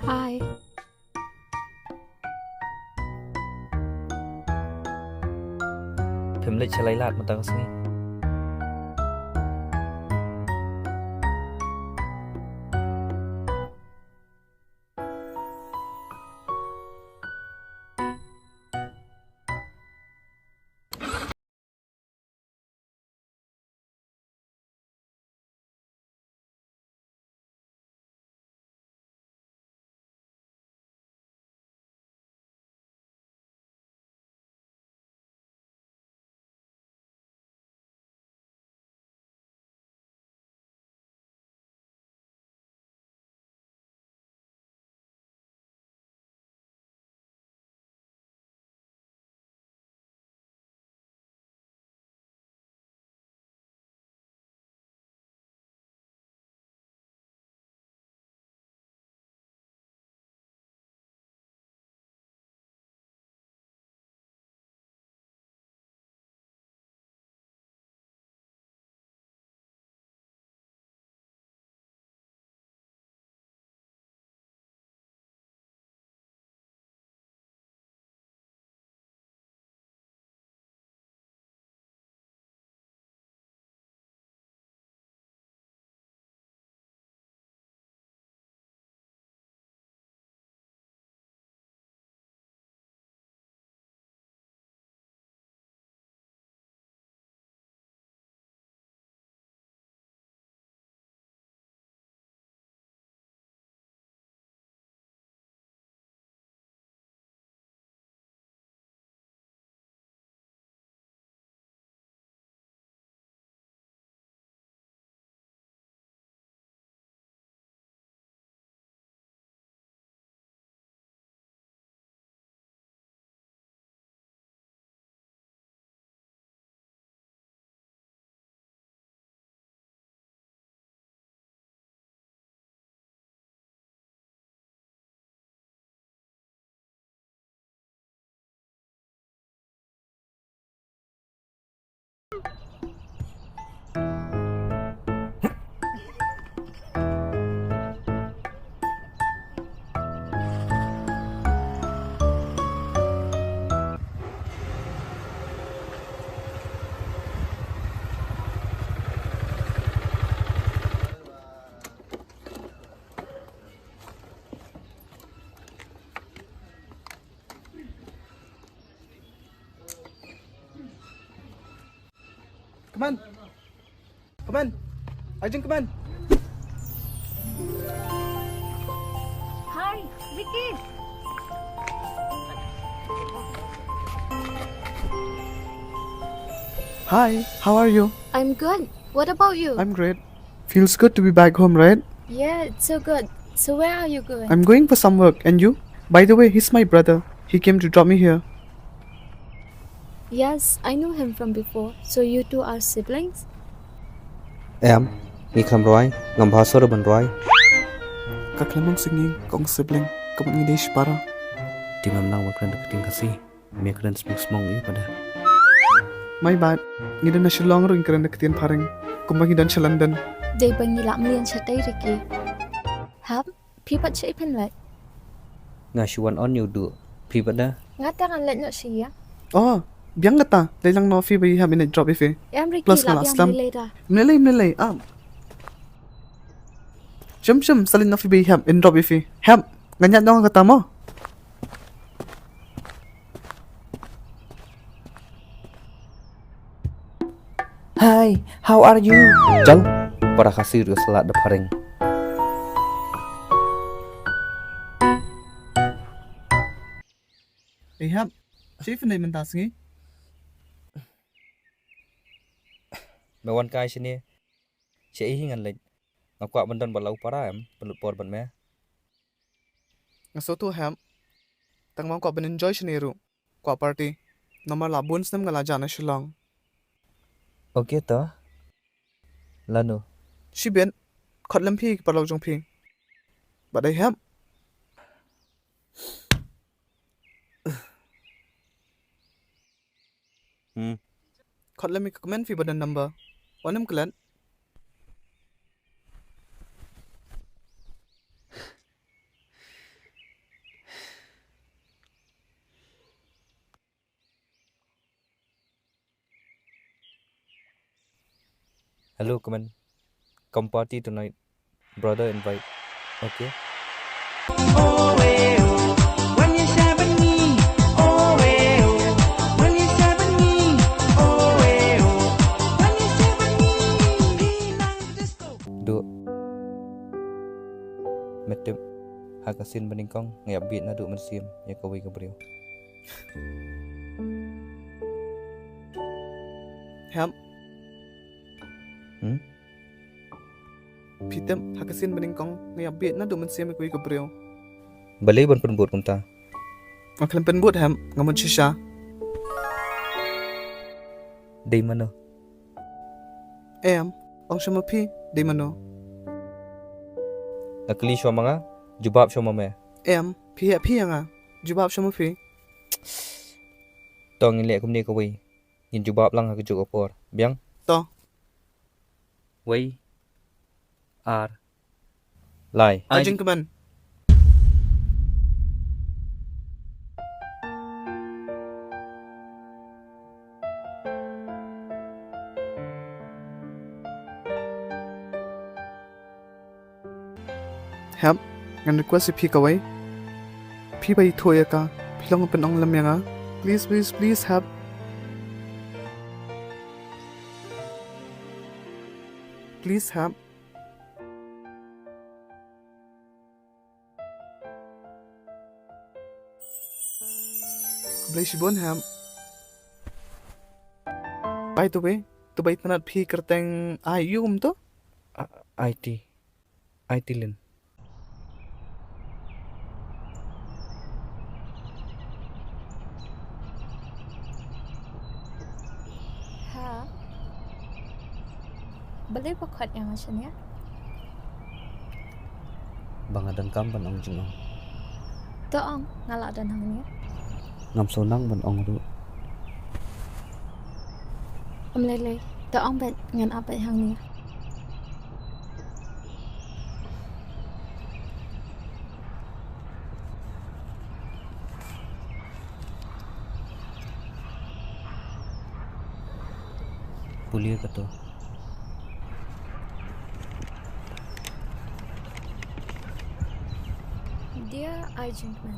Hi. Phim lịch sẽ lấy lạt một tầng xí. Kmen, Kmen, Aijingkmen. Hi, Vicky. Hi, how are you? I'm good. What about you? I'm great. Feels good to be back home, right? Yeah, it's so good. So where are you going? I'm going for some work, and you? By the way, he's my brother. He came to drop me here. Yes, I know him from before. So you two are siblings? Em, mi kham roi, ngam bhaso ra ban roi. Kaklamang singing, kong sibling, kaman ngi desh para. Timam nang wakran da kating kasi. Mi kran speak smong yu pada. My bad. Ngidan na Shillong ro ingkaran nakatian paring. Kumbang ngidan sa London. They bang lam lian chatay Ricky. Hap, pipat siya ipinlet. Nga shuan on yu du. Phi pada. Nga tangan let no siya. Oh, biang ngata. Dailang no fi bayi hamin drop ife. Em Ricky Plus lap nga yang aslam. later. Mnelay. Shum, salin no fi bayi ham in drop ife. Ham, ganyan daw ang kata mo. Hi, how are you? Jal, para kasi ru salat da paring. Eh ham, chef na imentas ngi. Mewan kai sini. Che hingan lek. Ngakwa bandan balau para em, pelut por ban me. Ngaso tu ham. Tang mau ko ben enjoy shiniru. Ko party. Nomor labun snam ngala jana Shillong. Okay to. Lanu. Shi ben khotlam phi parlok jong phi. But I ham. Khotlam ik comment phi badan number. Onam klan. Hello, Kaman. Come party tonight. Brother invite. Okay? Duk. Metep. Hakasin beningkong ngabit na duk mensim ya kawi kabriu. Ham, Hmm? pitem hakasin beningkong ngayabit na duman siya may kabriyo. Balai ban penbut kumta. Maklan penbut ham, ngamon shisha. Dei mana? Ong siya mapi, di mano. Nakli syo mga jubab syo mame. Piya nga, jubab siya mapi. Tong ngilek kumni kawi. Yin jubab lang hakajuk opor. Biang? To. Wei. Ar. Lai. Aijingkmen. Ham, ngan request si Pi kawai. Pi bai thoya ka, pilong pen ong lam nga. Please Ham. Please Ham. Blay shibon Ham. By the way, tu bai tanat Pi kerteng ayu to? IT lin. Ha? Balay bakhat yang macam ni? Bangadan kam ban ong jing ong. Toong ngalak dan hang ni. Ngam sonang ban ong ru. Lele, toong bet ngan apa hang ni? Pulia ka to. Dia Aijingkmen.